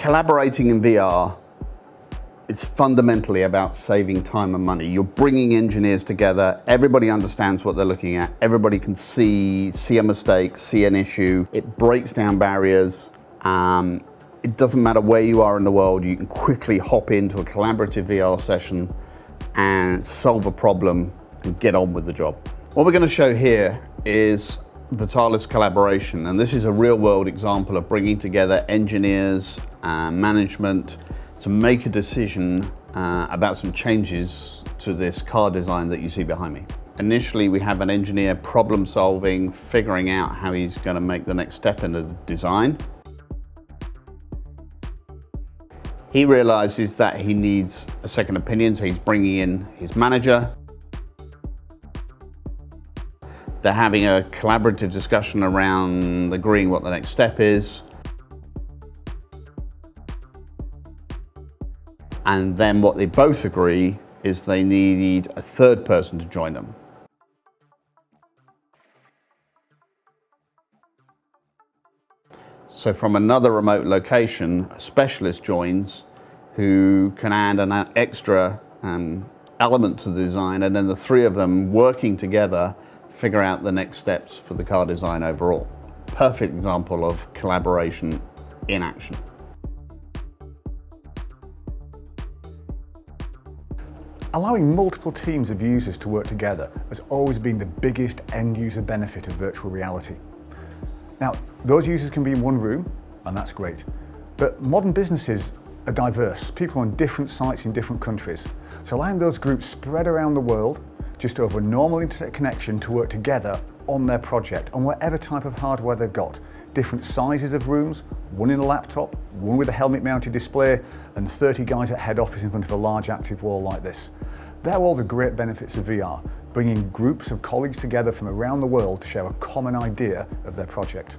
Collaborating in VR, it's fundamentally about saving time and money. You're bringing engineers together, everybody understands what they're looking at, everybody can see a mistake, see an issue. It breaks down barriers. It doesn't matter where you are in the world, you can quickly hop into a collaborative VR session and solve a problem and get on with the job. What we're going to show here is Vitalis collaboration, and this is a real-world example of bringing together engineers and management to make a decision about some changes to this car design that you see behind me. Initially, we have an engineer problem solving, figuring out how he's going to make the next step in the design. He realizes that he needs a second opinion, so he's bringing in his manager. They're having a collaborative discussion around agreeing what the next step is. And then what they both agree is they need a third person to join them. So from another remote location, a specialist joins who can add an extra element to the design, and then the three of them working together figure out the next steps for the car design overall. Perfect example of collaboration in action. Allowing multiple teams of users to work together has always been the biggest end-user benefit of virtual reality. Now, those users can be in one room, and that's great. But modern businesses are diverse, people on different sites in different countries. So allowing those groups spread around the world, just over a normal internet connection, to work together on their project, on whatever type of hardware they've got. Different sizes of rooms, one in a laptop, one with a helmet-mounted display, and 30 guys at head office in front of a large active wall like this. They're all the great benefits of VR, bringing groups of colleagues together from around the world to share a common idea of their project.